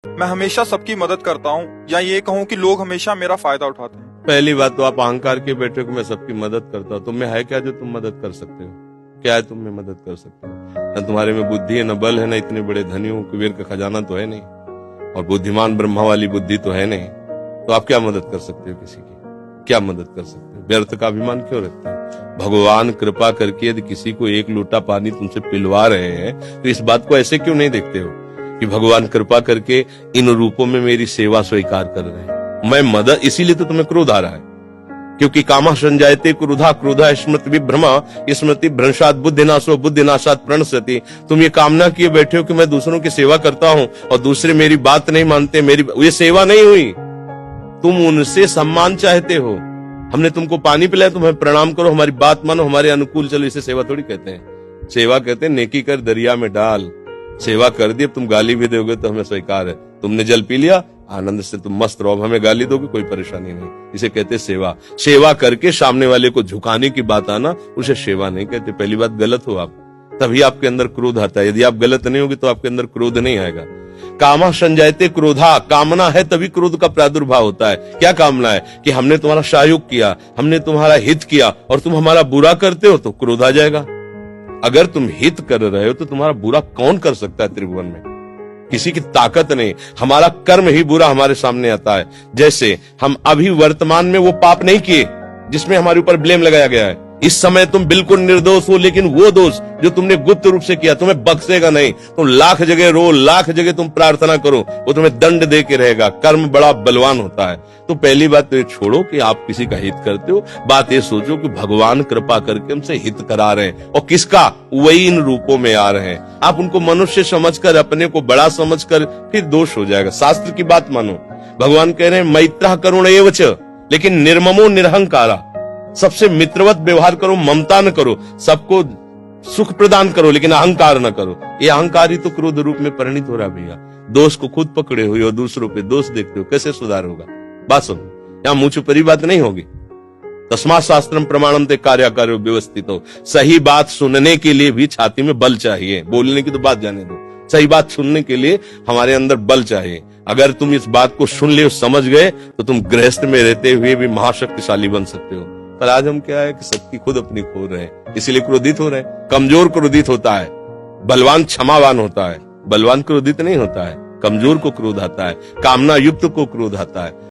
मैं हमेशा सबकी मदद करता हूँ, या ये कहूँ कि लोग हमेशा मेरा फायदा उठाते हैं। पहली बात तो आप अहंकार के बैठे हो कि मैं सबकी मदद करता हूँ। तुम में है क्या जो तुम मदद कर सकते हो? क्या है तुम में मदद कर सकते हो? न तुम्हारे में बुद्धि है, न बल है, न इतने बड़े धनी हो, कुबेर का खजाना तो है नहीं, और बुद्धिमान ब्रह्मा वाली बुद्धि तो है नहीं। तो आप क्या मदद कर सकते हो किसी की? क्या मदद कर सकते हो? व्यर्थ का अभिमान क्यों रखते हो? भगवान कृपा करके यदि किसी को एक लोटा पानी तुमसे पिलवा रहे हैं तो इस बात को ऐसे क्यों नहीं देखते हो कि भगवान कृपा करके इन रूपों में मेरी सेवा स्वीकार कर रहे हैं, मैं मदद। इसीलिए तो तुम्हें क्रोध आ रहा है, क्योंकि कामा संजायते क्रोधा, क्रोधा स्मृति विभ्रमा, स्मृति भ्रंशात बुद्धिनाशो, बुद्धिनाशात प्रणश्यति। तुम ये कामना किए बैठे हो कि मैं दूसरों की सेवा करता हूं और दूसरे मेरी बात नहीं मानते, मेरी ये सेवा नहीं हुई। तुम उनसे सम्मान चाहते हो। हमने तुमको पानी पिलाया, तुम्हें प्रणाम करो, हमारी बात मानो, हमारे अनुकूल चलो। इसे सेवा थोड़ी कहते हैं। सेवा कहते हैं नेकी कर दरिया में डाल। सेवा कर दी, अब तुम गाली भी दोगे तो हमें स्वीकार है। तुमने जल पी लिया, आनंद से तुम मस्त रहो, हमें गाली दोगे कोई परेशानी नहीं। इसे कहते हैं सेवा। सेवा करके सामने वाले को झुकाने की बात आना, उसे सेवा नहीं कहते। पहली बात, गलत हो आप, तभी आपके अंदर क्रोध आता है। यदि आप गलत नहीं होगे तो आपके अंदर क्रोध नहीं आएगा। कामा संजायते क्रोधा, कामना है तभी क्रोध का प्रादुर्भाव होता है। क्या कामना है? कि हमने तुम्हारा सहयोग किया, हमने तुम्हारा हित किया और तुम हमारा बुरा करते हो तो क्रोध आ जाएगा। अगर तुम हित कर रहे हो तो तुम्हारा बुरा कौन कर सकता है त्रिभुवन में? किसी की ताकत नहीं। हमारा कर्म ही बुरा हमारे सामने आता है। जैसे हम अभी वर्तमान में वो पाप नहीं किए जिसमें हमारे ऊपर ब्लेम लगाया गया है। इस समय तुम बिल्कुल निर्दोष हो, लेकिन वो दोष जो तुमने गुप्त रूप से किया तुम्हें बख्शेगा नहीं। तुम लाख जगह रो, लाख जगह तुम प्रार्थना करो, वो तुम्हें दंड दे के रहेगा। कर्म बड़ा बलवान होता है। तो पहली बात तो ये छोड़ो कि आप किसी का हित करते हो। बात ये सोचो कि भगवान कृपा करके हमसे हित करा रहे हैं, और किसका? वही इन रूपों में आ रहे हैं। आप उनको मनुष्य समझकर, अपने को बड़ा समझकर, फिर दोष हो जाएगा। शास्त्र की बात मानो। भगवान कह रहे हैं मैत्रः करुण एव च, लेकिन निर्ममो निरहंकारा। सबसे मित्रवत व्यवहार करो, ममता न करो, सबको सुख प्रदान करो, लेकिन अहंकार न करो। ये अहंकार ही तो क्रोध रूप में परिणित हो रहा भैया। दोष को खुद पकड़े हुए हो, दूसरों पे दोष देखते हो, कैसे सुधार होगा? बात सुनो, यहाँ मुंह छुपरी बात नहीं होगी। तस्मात् शास्त्रम प्रमाणम ते कार्याकार्यो व्यवस्थित हो। सही बात सुनने के लिए भी छाती में बल चाहिए। बोलने की तो बात जाने दो, सही बात सुनने के लिए हमारे अंदर बल चाहिए। अगर तुम इस बात को सुन ले, समझ गए, तो तुम गृहस्थ में रहते हुए भी महाशक्तिशाली बन सकते हो। पर आज हम क्या है कि सबकी खुद अपनी खो रहे हैं, इसीलिए क्रोधित हो रहे हैं। कमजोर क्रोधित होता है, बलवान क्षमावान होता है। बलवान क्रोधित नहीं होता है, कमजोर को क्रोध आता है, कामना युक्त को क्रोध आता है।